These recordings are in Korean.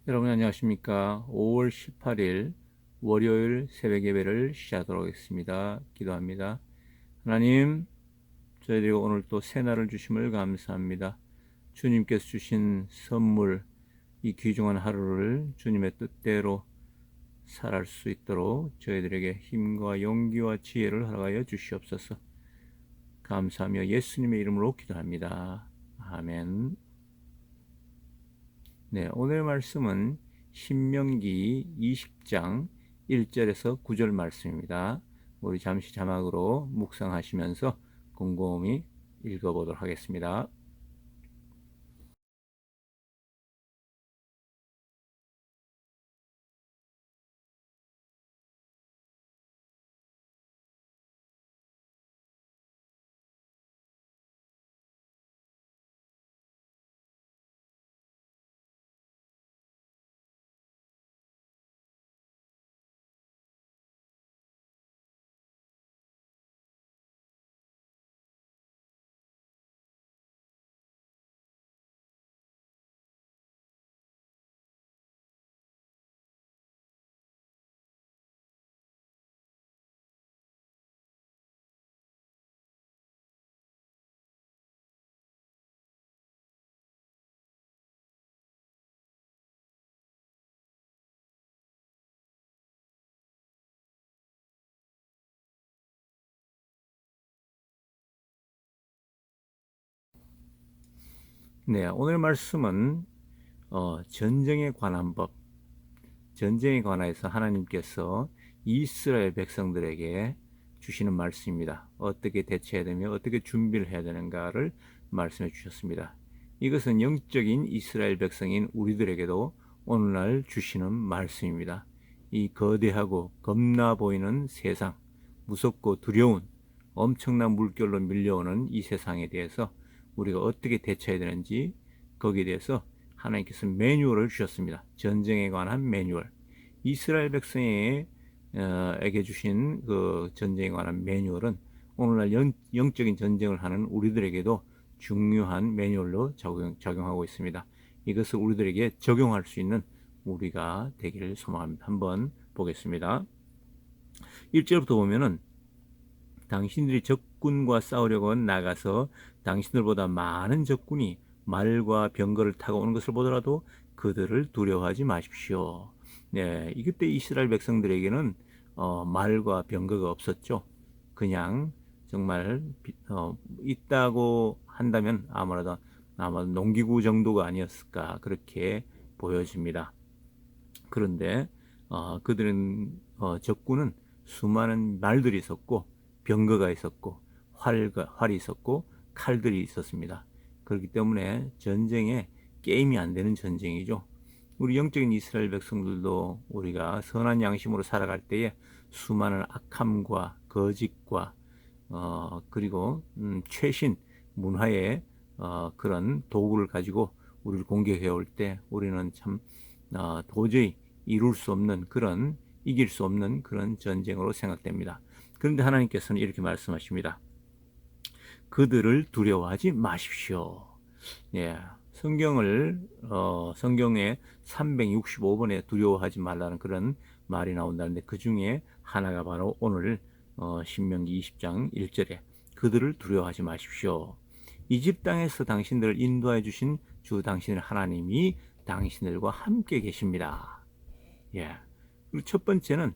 여러분 안녕하십니까? 5월 18일 월요일 새벽 예배를 시작하도록 하겠습니다. 기도합니다. 하나님, 저희들이 오늘 또 새날을 주심을 감사합니다. 주님께서 주신 선물, 이 귀중한 하루를 주님의 뜻대로 살아갈 수 있도록 저희들에게 힘과 용기와 지혜를 허락하여 주시옵소서. 감사하며 예수님의 이름으로 기도합니다. 아멘. 네, 오늘 말씀은 신명기 20장 1절에서 9절 말씀입니다. 우리 잠시 자막으로 묵상하시면서 곰곰이 읽어보도록 하겠습니다. 네, 오늘 말씀은 전쟁에 관한 법, 전쟁에 관해서 하나님께서 이스라엘 백성들에게 주시는 말씀입니다. 어떻게 대처해야 되며 어떻게 준비를 해야 되는가를 말씀해 주셨습니다. 이것은 영적인 이스라엘 백성인 우리들에게도 오늘날 주시는 말씀입니다. 이 거대하고 겁나 보이는 세상, 무섭고 두려운 엄청난 물결로 밀려오는 이 세상에 대해서 우리가 어떻게 대처해야 되는지 거기에 대해서 하나님께서 매뉴얼을 주셨습니다. 전쟁에 관한 매뉴얼. 이스라엘 백성에게 주신 그 전쟁에 관한 매뉴얼은 오늘날 영적인 전쟁을 하는 우리들에게도 중요한 매뉴얼로 적용하고 있습니다. 이것을 우리들에게 적용할 수 있는 우리가 되기를 소망합니다. 한번 보겠습니다. 1절부터 보면은 당신들이 적군과 싸우려고 나가서 당신들보다 많은 적군이 말과 병거를 타고 오는 것을 보더라도 그들을 두려워하지 마십시오. 네, 이때 이스라엘 백성들에게는 말과 병거가 없었죠. 그냥 정말 있다고 한다면 아마 농기구 정도가 아니었을까 그렇게 보여집니다. 그런데 그들은 적군은 수많은 말들이 있었고 병거가 있었고 활이 있었고 칼들이 있었습니다. 그렇기 때문에 전쟁에 게임이 안 되는 전쟁이죠. 우리 영적인 이스라엘 백성들도 우리가 선한 양심으로 살아갈 때에 수많은 악함과 거짓과 그리고 최신 문화의 그런 도구를 가지고 우리를 공격해 올 때 우리는 참 도저히 이룰 수 없는 그런 이길 수 없는 그런 전쟁으로 생각됩니다. 그런데 하나님께서는 이렇게 말씀하십니다. 그들을 두려워하지 마십시오. 예, 성경에 365번에 두려워하지 말라는 그런 말이 나온다는데 그 중에 하나가 바로 오늘 신명기 20장 1절에 그들을 두려워하지 마십시오. 이집 땅에서 당신들을 인도해 주신 주 당신의 하나님이 당신들과 함께 계십니다. 예. 그리고 첫 번째는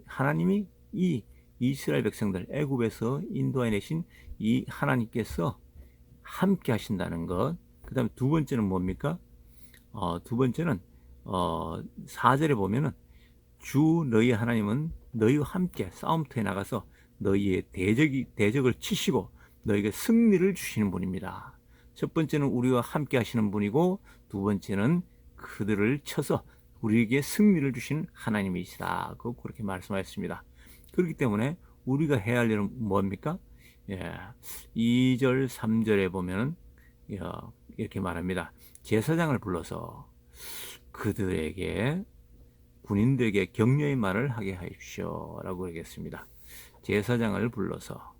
하나님이 이 이스라엘 백성들 애굽에서 인도해 내신 이 하나님께서 함께 하신다는 것. 그다음에 두 번째는 뭡니까? 두 번째는 4절에 보면은 주 너희 하나님은 너희와 함께 싸움터에 나가서 너희의 대적을 치시고 너희에게 승리를 주시는 분입니다. 첫 번째는 우리와 함께 하시는 분이고 두 번째는 그들을 쳐서 우리에게 승리를 주시는 하나님이시다. 그렇게 말씀하셨습니다. 그렇기 때문에 우리가 해야 할 일은 뭡니까? 예, 2절, 3절에 보면은 이렇게 말합니다. 제사장을 불러서 그들에게 군인들에게 격려의 말을 하게 하십시오 라고 그러겠습니다. 제사장을 불러서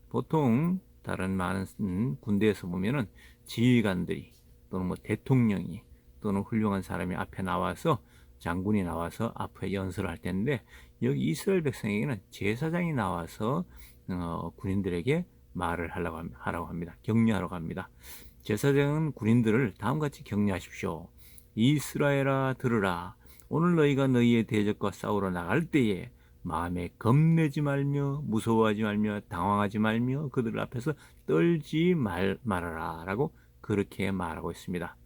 보통 다른 많은 군대에서 보면은 지휘관들이 또는 뭐 대통령이 또는 훌륭한 사람이 앞에 나와서 장군이 나와서 앞에 연설을 할 텐데 여기 이스라엘 백성에게는 제사장이 나와서 군인들에게 말을 하라고 합니다. 격려하라고 합니다. 제사장은 군인들을 다음같이 격려하십시오. 이스라엘아 들으라. 오늘 너희가 너희의 대적과 싸우러 나갈 때에 마음에 겁내지 말며 무서워하지 말며 당황하지 말며 그들 앞에서 떨지 말아라 라고 그렇게 말하고 있습니다.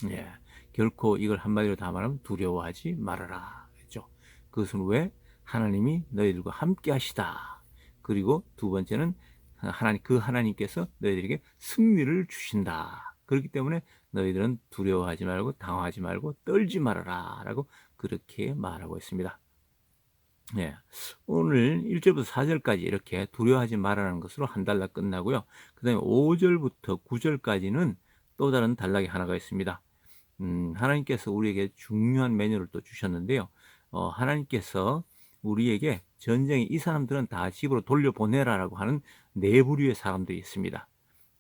예, 결코 이걸 한마디로 다 말하면 두려워하지 말아라 했죠. 그것은 왜? 하나님이 너희들과 함께 하시다. 그리고 두 번째는 하나님께서 너희들에게 승리를 주신다. 그렇기 때문에 너희들은 두려워하지 말고 당황하지 말고 떨지 말아라 라고 그렇게 말하고 있습니다. 예, 오늘 1절부터 4절까지 이렇게 두려워하지 말라는 것으로 한 단락 끝나고요. 그 다음에 5절부터 9절까지는 또 다른 단락이 하나가 있습니다. 하나님께서 우리에게 중요한 메뉴를 또 주셨는데요. 하나님께서 우리에게 전쟁에 이 사람들은 다 집으로 돌려보내라라고 하는 네 부류의 사람들이 있습니다.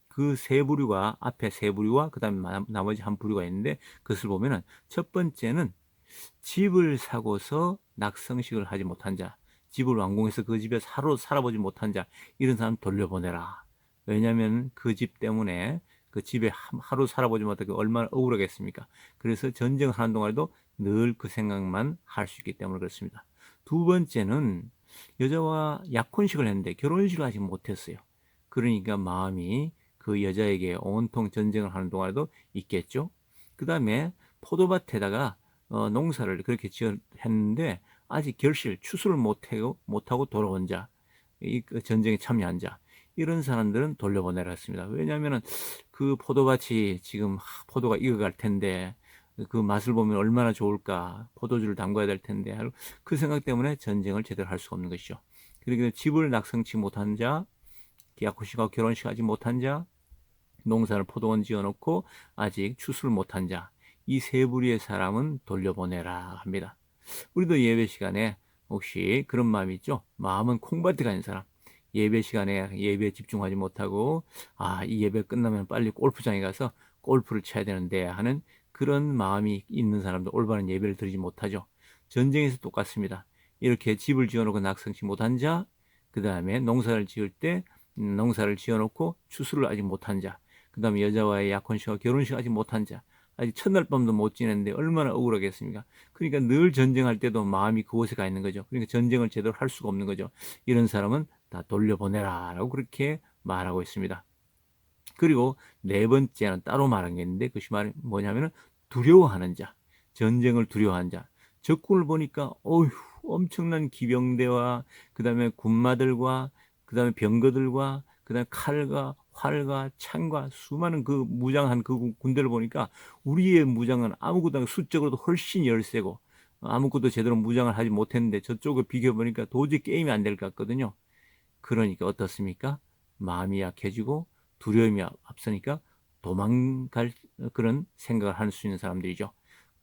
그 세 부류가 앞에 세 부류와 그 다음에 나머지 한 부류가 있는데 그것을 보면은 첫 번째는 집을 사고서 낙성식을 하지 못한 자, 집을 완공해서 그 집에서 하루 살아보지 못한 자, 이런 사람 돌려보내라. 왜냐하면 그 집 때문에 그 집에 하루 살아보지 못하게 얼마나 억울하겠습니까? 그래서 전쟁을 하는 동안에도 늘 그 생각만 할 수 있기 때문에 그렇습니다. 두 번째는 여자와 약혼식을 했는데 결혼식을 아직 못했어요. 그러니까 마음이 그 여자에게 온통 전쟁을 하는 동안에도 있겠죠. 그 다음에 포도밭에다가 농사를 그렇게 했는데 아직 추수를 못하고 돌아온 자, 이 전쟁에 참여한 자, 이런 사람들은 돌려보내라 했습니다. 왜냐하면 그 포도밭이 지금 포도가 익어갈 텐데 그 맛을 보면 얼마나 좋을까, 포도주를 담궈야 될 텐데 그 생각 때문에 전쟁을 제대로 할 수가 없는 것이죠. 그리고 집을 낙성치 못한 자, 약혼식하고 결혼식 하지 못한 자, 농사를 포도원 지어놓고 아직 추수를 못한 자, 이 세 부류의 사람은 돌려보내라 합니다. 우리도 예배 시간에 혹시 그런 마음이 있죠? 마음은 콩밭에 가는 사람, 예배 시간에 예배에 집중하지 못하고 이 예배 끝나면 빨리 골프장에 가서 골프를 쳐야 되는데 하는 그런 마음이 있는 사람도 올바른 예배를 드리지 못하죠. 전쟁에서 똑같습니다. 이렇게 집을 지어놓고 낙성치 못한 자, 그 다음에 농사를 지을 때 농사를 지어놓고 추수를 아직 못한 자, 그 다음에 여자와의 약혼식과 결혼식 아직 못한 자, 아직 첫날 밤도 못 지냈는데 얼마나 억울하겠습니까? 그러니까 늘 전쟁할 때도 마음이 그곳에 가 있는 거죠. 그러니까 전쟁을 제대로 할 수가 없는 거죠. 이런 사람은 다 돌려보내라 라고 그렇게 말하고 있습니다. 그리고 네 번째는 따로 말한 게 있는데 그것이 뭐냐면은 두려워하는 자, 전쟁을 두려워하는 자. 적군을 보니까 엄청난 기병대와 그 다음에 군마들과 그 다음에 병거들과 그 다음에 칼과 활과 창과 수많은 그 무장한 그 군대를 보니까 우리의 무장은 아무것도 수적으로도 훨씬 열세고 아무것도 제대로 무장을 하지 못했는데 저쪽을 비교해보니까 도저히 게임이 안 될 것 같거든요. 그러니까 어떻습니까? 마음이 약해지고 두려움이 앞서니까 도망갈 그런 생각을 할 수 있는 사람들이죠.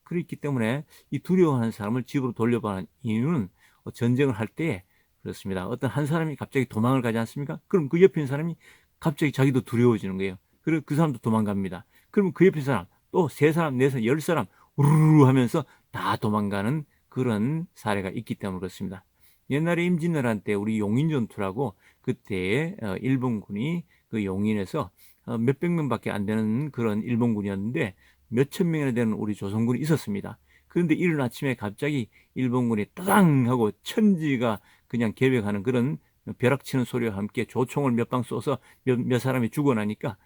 그렇기 때문에 이 두려워하는 사람을 집으로 돌려보내는 이유는 전쟁을 할 때 그렇습니다. 어떤 한 사람이 갑자기 도망을 가지 않습니까? 그럼 그 옆에 있는 사람이 갑자기 자기도 두려워지는 거예요. 그리고 그 사람도 도망갑니다. 그러면 그 옆에 있는 사람 또 세 사람, 네 사람, 10사람 우르르 하면서 다 도망가는 그런 사례가 있기 때문에 그렇습니다. 옛날에 임진왜란 때 우리 용인전투라고 그때 일본군이 그 용인에서 몇백 명밖에 안 되는 그런 일본군이었는데 몇천 명이나 되는 우리 조선군이 있었습니다. 그런데 이른 아침에 갑자기 일본군이 따당 하고 천지가 그냥 개벽하는 그런 벼락치는 소리와 함께 조총을 몇 방 쏘서 몇 사람이 죽어나니까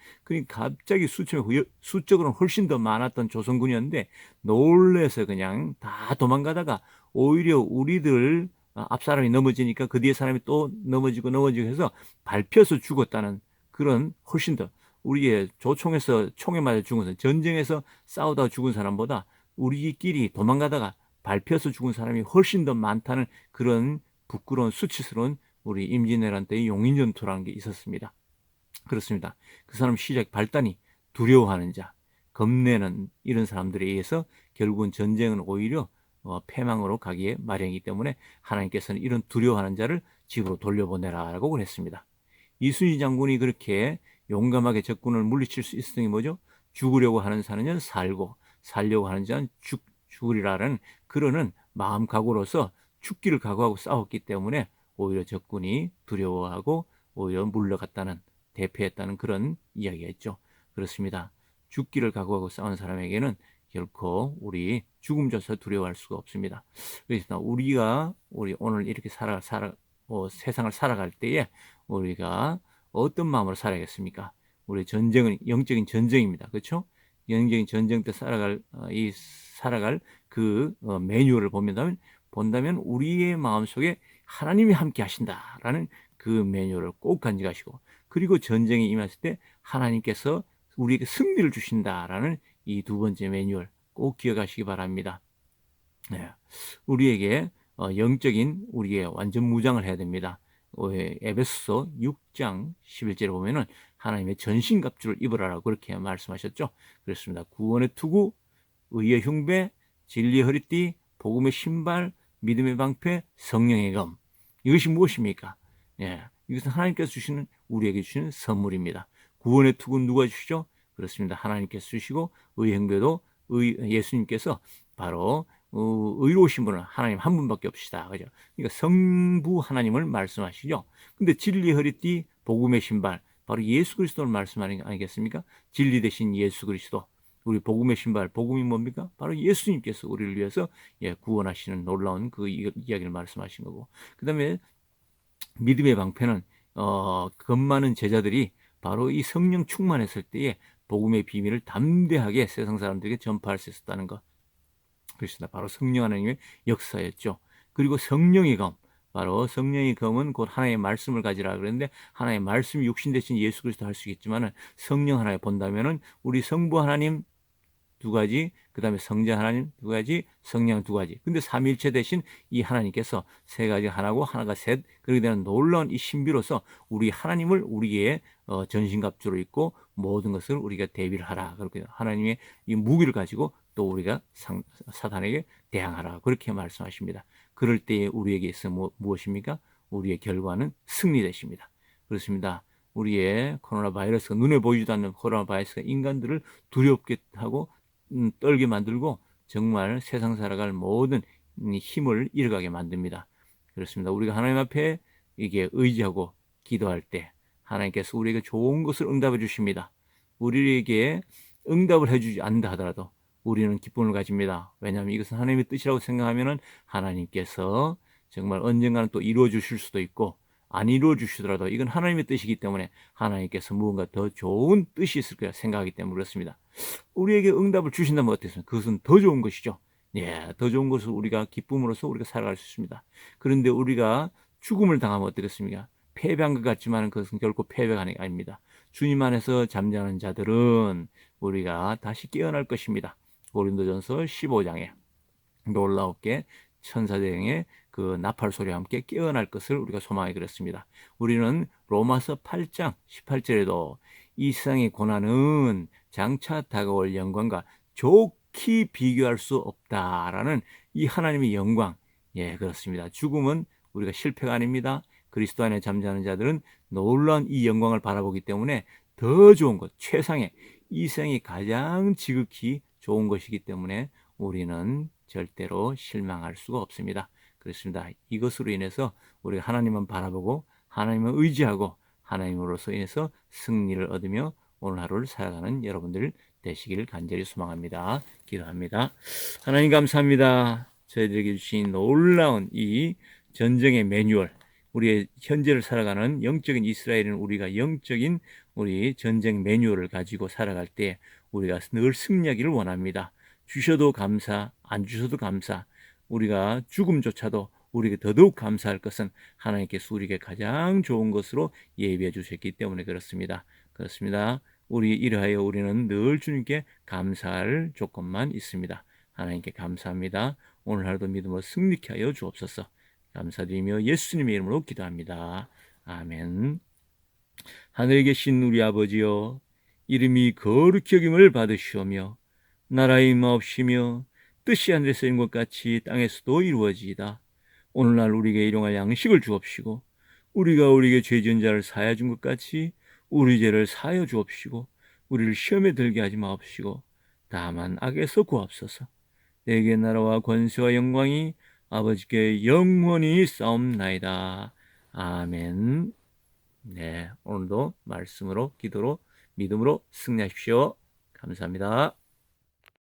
갑자기 수적으로는 훨씬 더 많았던 조선군이었는데 놀래서 그냥 다 도망가다가 오히려 우리들 앞 사람이 넘어지니까 그 뒤에 사람이 또 넘어지고 해서 밟혀서 죽었다는 그런 훨씬 더 우리의 조총에서 총에 맞아 죽은 사람, 전쟁에서 싸우다가 죽은 사람보다 우리끼리 도망가다가 밟혀서 죽은 사람이 훨씬 더 많다는 그런 부끄러운 수치스러운 우리 임진왜란 때의 용인전투라는 게 있었습니다. 그렇습니다. 그 사람 발단이 두려워하는 자, 겁내는 이런 사람들에 의해서 결국은 전쟁은 오히려 패망으로 가기에 마련이기 때문에 하나님께서는 이런 두려워하는 자를 집으로 돌려보내라라고 그랬습니다. 이순신 장군이 그렇게 용감하게 적군을 물리칠 수 있었던 게 뭐죠? 죽으려고 하는 사는은 살고 살려고 하는 자는 죽으리라는 그러는 마음 각오로서 죽기를 각오하고 싸웠기 때문에 오히려 적군이 두려워하고 오히려 물러갔다는 대패했다는 그런 이야기가 있죠. 그렇습니다. 죽기를 각오하고 싸운 사람에게는 결코 우리 죽음조차 두려워할 수가 없습니다. 그래서 우리 오늘 이렇게 세상을 살아갈 때에 우리가 어떤 마음으로 살아야겠습니까? 우리 전쟁은 영적인 전쟁입니다. 그렇죠? 영적인 전쟁 때 살아갈 그 매뉴얼을 본다면 우리의 마음속에 하나님이 함께 하신다라는 그 매뉴얼을 꼭 간직하시고, 그리고 전쟁에 임했을 때 하나님께서 우리에게 승리를 주신다라는 이 두 번째 매뉴얼 꼭 기억하시기 바랍니다. 네. 우리에게 영적인 우리의 완전 무장을 해야 됩니다. 에베소서 6장 11절에 보면은 하나님의 전신갑주를 입으라라고 그렇게 말씀하셨죠. 그렇습니다. 구원의 투구, 의의 흉배, 진리의 허리띠, 복음의 신발, 믿음의 방패, 성령의 검. 이것이 무엇입니까? 예, 이것은 하나님께서 우리에게 주시는 선물입니다. 구원의 투구는 누가 주시죠? 그렇습니다. 하나님께서 주시고, 의의 흉배도 예수님께서 바로 의로우신 분은 하나님 한 분밖에 없으시다. 그죠? 그러니까 성부 하나님을 말씀하시죠. 근데 진리의 허리띠, 복음의 신발, 바로 예수 그리스도를 말씀하는 거 아니겠습니까? 진리 대신 예수 그리스도. 우리 복음의 신발, 복음이 뭡니까? 바로 예수님께서 우리를 위해서 구원하시는 놀라운 그 이야기를 말씀하신 거고, 그 다음에 믿음의 방패는 겁 많은 제자들이 바로 이 성령 충만했을 때에 복음의 비밀을 담대하게 세상 사람들에게 전파할 수 있었다는 것. 그렇습니다. 바로 성령 하나님의 역사였죠. 그리고 성령의 검, 바로 성령의 검은 곧 하나님의 말씀을 가지라 그랬는데, 하나님의 말씀이 육신 대신 예수 그리스도 할 수 있겠지만은 성령 하나에 본다면은 우리 성부 하나님 두 가지, 그 다음에 성자 하나님 두 가지, 성령 두 가지. 근데 삼위일체 대신 이 하나님께서 세 가지 하나고 하나가 셋, 그렇게 되는 놀라운 이 신비로서 우리 하나님을 우리의 전신갑주로 입고 모든 것을 우리가 대비를 하라. 그렇게 하나님의 이 무기를 가지고 또 우리가 사탄에게 대항하라. 그렇게 말씀하십니다. 그럴 때에 우리에게 있어 무엇입니까? 우리의 결과는 승리 되십니다. 그렇습니다. 우리의 코로나 바이러스가, 눈에 보이지도 않는 코로나 바이러스가 인간들을 두렵게 하고 떨게 만들고 정말 세상 살아갈 모든 힘을 잃어가게 만듭니다. 그렇습니다. 우리가 하나님 앞에 이게 의지하고 기도할 때 하나님께서 우리에게 좋은 것을 응답해 주십니다. 우리에게 응답을 해주지 않는다 하더라도 우리는 기쁨을 가집니다. 왜냐하면 이것은 하나님의 뜻이라고 생각하면은 하나님께서 정말 언젠가는 또 이루어 주실 수도 있고, 안 이루어 주시더라도 이건 하나님의 뜻이기 때문에 하나님께서 무언가 더 좋은 뜻이 있을 거라 생각하기 때문에 그렇습니다. 우리에게 응답을 주신다면 어떻습니까? 그것은 더 좋은 것이죠. 예, 더 좋은 것을 우리가 기쁨으로써 우리가 살아갈 수 있습니다. 그런데 우리가 죽음을 당하면 어떻겠습니까? 패배한 것 같지만 그것은 결코 패배가 아닙니다. 주님 안에서 잠자는 자들은 우리가 다시 깨어날 것입니다. 고린도전서 15장에 놀라웠게 천사대행의 그 나팔 소리와 함께 깨어날 것을 우리가 소망하게 그랬습니다. 우리는 로마서 8장 18절에도 이 세상의 고난은 장차 다가올 영광과 좋게 비교할 수 없다라는 이 하나님의 영광, 예, 그렇습니다. 죽음은 우리가 실패가 아닙니다. 그리스도 안에 잠자는 자들은 놀라운 이 영광을 바라보기 때문에 더 좋은 것, 최상의 이 세상이 가장 지극히 좋은 것이기 때문에 우리는 절대로 실망할 수가 없습니다. 그렇습니다. 이것으로 인해서 우리가 하나님만 바라보고 하나님을 의지하고 하나님으로서 인해서 승리를 얻으며 오늘 하루를 살아가는 여러분들 되시길 간절히 소망합니다. 기도합니다. 하나님 감사합니다. 저희들에게 주신 놀라운 이 전쟁의 매뉴얼, 우리의 현재를 살아가는 영적인 이스라엘은 우리가 영적인 우리 전쟁 매뉴얼을 가지고 살아갈 때 우리가 늘 승리하기를 원합니다. 주셔도 감사, 안 주셔도 감사. 우리가 죽음조차도 우리에게 더더욱 감사할 것은 하나님께서 우리에게 가장 좋은 것으로 예비해 주셨기 때문에 그렇습니다. 그렇습니다. 이러하여 우리는 늘 주님께 감사할 조건만 있습니다. 하나님께 감사합니다. 오늘 하루도 믿음으로 승리케 하여 주옵소서. 감사드리며 예수님의 이름으로 기도합니다. 아멘. 하늘에 계신 우리 아버지여, 이름이 거룩히 여김을 받으시오며 나라의 임하옵시며 뜻이 하늘에서 이룬 것 같이 땅에서도 이루어지이다. 오늘날 우리에게 일용할 양식을 주옵시고 우리가 우리에게 죄 지은 자를 사하여 준 것 같이 우리 죄를 사하여 주옵시고 우리를 시험에 들게 하지 마옵시고 다만 악에서 구하옵소서. 내게 나라와 권세와 영광이 아버지께 영원히 싸움나이다. 아멘. 네, 오늘도 말씀으로 기도로 믿음으로 승리하십시오. 감사합니다.